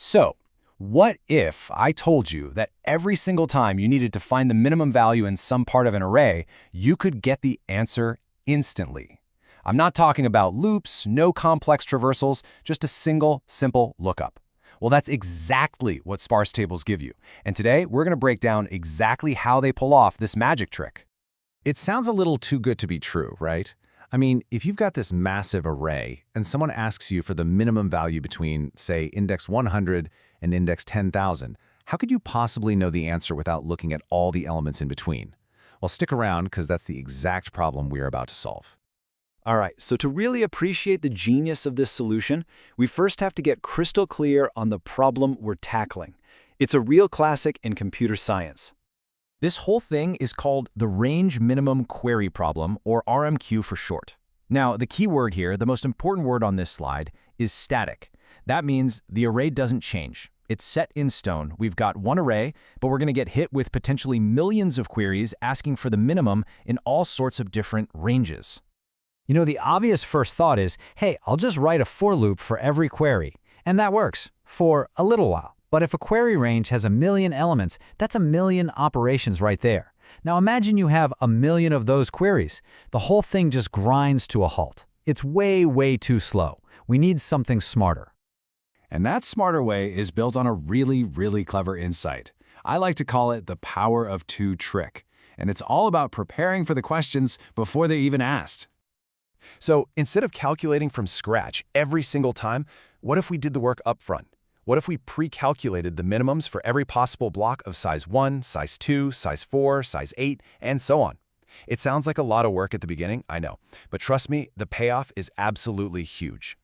So, what if I told you that every single time you needed to find the minimum value in some part of an array, you could get the answer instantly? I'm not talking about loops, no complex traversals, just a single, simple lookup. Well, that's exactly what sparse tables give you. And today, we're going to break down exactly how they pull off this magic trick. It sounds a little too good to be true, right? I mean, if you've got this massive array and someone asks you for the minimum value between, say, index 100 and index 10,000, how could you possibly know the answer without looking at all the elements in between? Well, stick around because that's the exact problem we're about to solve. All right, so to really appreciate the genius of this solution, we first have to get crystal clear on the problem we're tackling. It's a real classic in computer science. This whole thing is called the Range Minimum Query Problem, or RMQ for short. Now, the key word here, the most important word on this slide, is static. That means the array doesn't change. It's set in stone. We've got one array, but we're going to get hit with potentially millions of queries asking for the minimum in all sorts of different ranges. You know, the obvious first thought is, hey, I'll just write a for loop for every query. And that works for a little while. But if a query range has 1,000,000 elements, that's 1,000,000 operations right there. Now imagine you have 1,000,000 of those queries. The whole thing just grinds to a halt. It's way, way too slow. We need something smarter. And that smarter way is built on a really, really clever insight. I like to call it the power of two trick. And it's all about preparing for the questions before they're even asked. So instead of calculating from scratch every single time, what if we did the work up front? What if we pre-calculated the minimums for every possible block of size 1, size 2, size 4, size 8, and so on? It sounds like a lot of work at the beginning, I know, but trust me, the payoff is absolutely huge.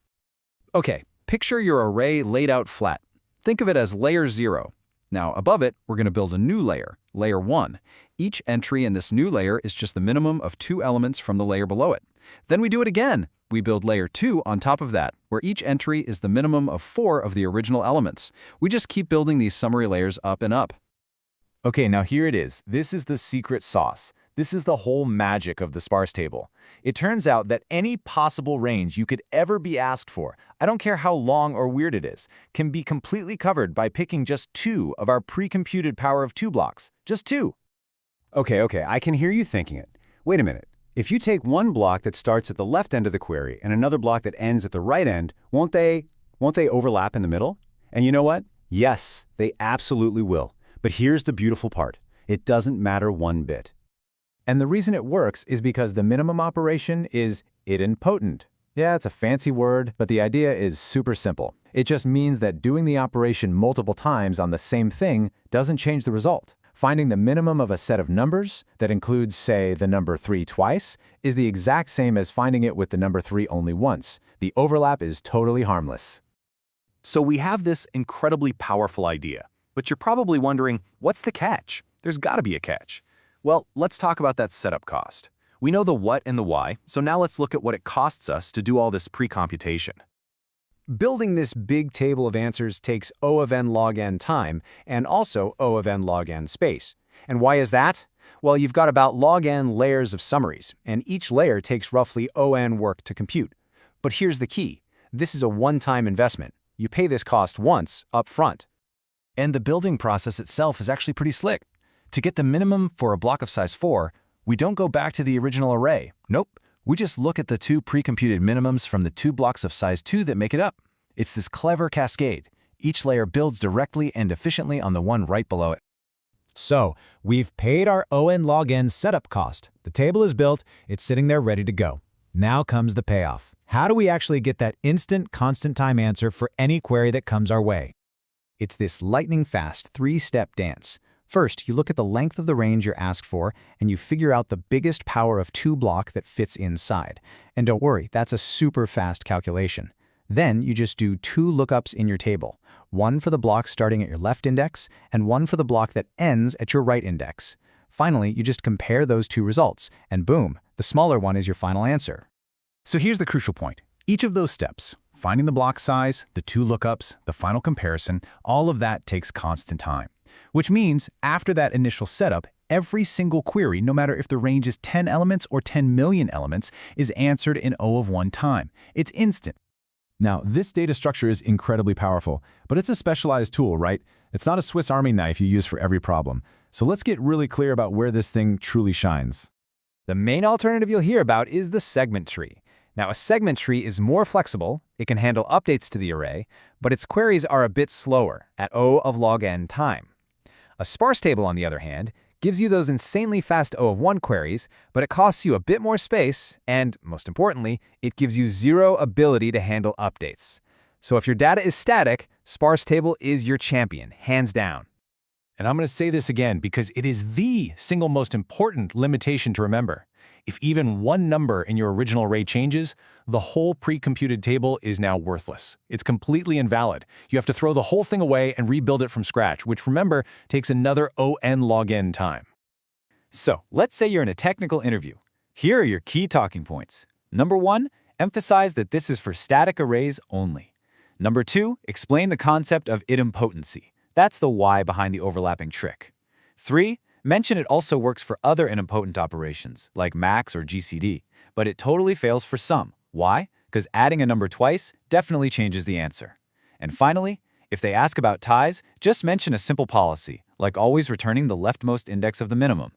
Okay, picture your array laid out flat. Think of it as layer 0. Now, above it, we're going to build a new layer, layer 1. Each entry in this new layer is just the minimum of 2 elements from the layer below it. Then we do it again. We build layer 2 on top of that, where each entry is the minimum of 4 of the original elements. We just keep building these summary layers up and up. Okay, now here it is. This is the secret sauce. This is the whole magic of the sparse table. It turns out that any possible range you could ever be asked for, I don't care how long or weird it is, can be completely covered by picking just 2 of our pre-computed power of 2 blocks. Just 2. Okay, I can hear you thinking it. Wait a minute. If you take one block that starts at the left end of the query and another block that ends at the right end, won't they overlap in the middle? And you know what? Yes, they absolutely will. But here's the beautiful part. It doesn't matter one bit. And the reason it works is because the minimum operation is idempotent. Yeah, it's a fancy word, but the idea is super simple. It just means that doing the operation multiple times on the same thing doesn't change the result. Finding the minimum of a set of numbers that includes, say, the number 3 twice is the exact same as finding it with the number 3 only once. The overlap is totally harmless. So we have this incredibly powerful idea, but you're probably wondering, what's the catch? There's got to be a catch. Well, let's talk about that setup cost. We know the what and the why, so now let's look at what it costs us to do all this pre-computation. Building this big table of answers takes O of n log n time and also O of n log n space. And why is that? Well, you've got about log n layers of summaries, and each layer takes roughly O n work to compute. But here's the key. This is a one-time investment. You pay this cost once, up front. And the building process itself is actually pretty slick. To get the minimum for a block of size 4, we don't go back to the original array. Nope. We just look at the 2 pre-computed minimums from the 2 blocks of size 2 that make it up. It's this clever cascade. Each layer builds directly and efficiently on the one right below it. So, we've paid our O n log n setup cost. The table is built, it's sitting there ready to go. Now comes the payoff. How do we actually get that instant, constant time answer for any query that comes our way? It's this lightning-fast 3-step dance. First, you look at the length of the range you're asked for, and you figure out the biggest power of 2 block that fits inside. And don't worry, that's a super fast calculation. Then you just do 2 lookups in your table, one for the block starting at your left index, and one for the block that ends at your right index. Finally, you just compare those 2 results, and boom, the smaller one is your final answer. So here's the crucial point. Each of those steps, finding the block size, the 2 lookups, the final comparison, all of that takes constant time. Which means, after that initial setup, every single query, no matter if the range is 10 elements or 10 million elements, is answered in O of 1 time. It's instant. Now, this data structure is incredibly powerful, but it's a specialized tool, right? It's not a Swiss Army knife you use for every problem. So let's get really clear about where this thing truly shines. The main alternative you'll hear about is the segment tree. Now, a segment tree is more flexible, it can handle updates to the array, but its queries are a bit slower, at O of log n time. A sparse table, on the other hand, gives you those insanely fast O of 1 queries, but it costs you a bit more space, and, most importantly, it gives you zero ability to handle updates. So if your data is static, Sparse Table is your champion, hands down. And I'm going to say this again because it is the single most important limitation to remember. If even one number in your original array changes, the whole pre-computed table is now worthless. It's completely invalid. You have to throw the whole thing away and rebuild it from scratch, which, remember, takes another O(n) log n time. So, let's say you're in a technical interview. Here are your key talking points. Number 1, emphasize that this is for static arrays only. Number 2, explain the concept of idempotency. That's the why behind the overlapping trick. 3, mention it also works for other idempotent operations, like max or GCD, but it totally fails for some. Why? Because adding a number twice definitely changes the answer. And finally, if they ask about ties, just mention a simple policy, like always returning the leftmost index of the minimum.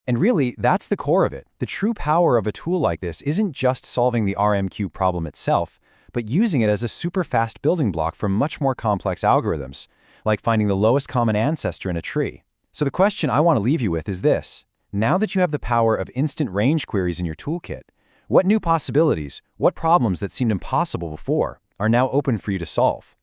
And really, that's the core of it. The true power of a tool like this isn't just solving the RMQ problem itself, but using it as a super fast building block for much more complex algorithms, like finding the lowest common ancestor in a tree. So the question I want to leave you with is this. Now that you have the power of instant range queries in your toolkit, what new possibilities, what problems that seemed impossible before, are now open for you to solve?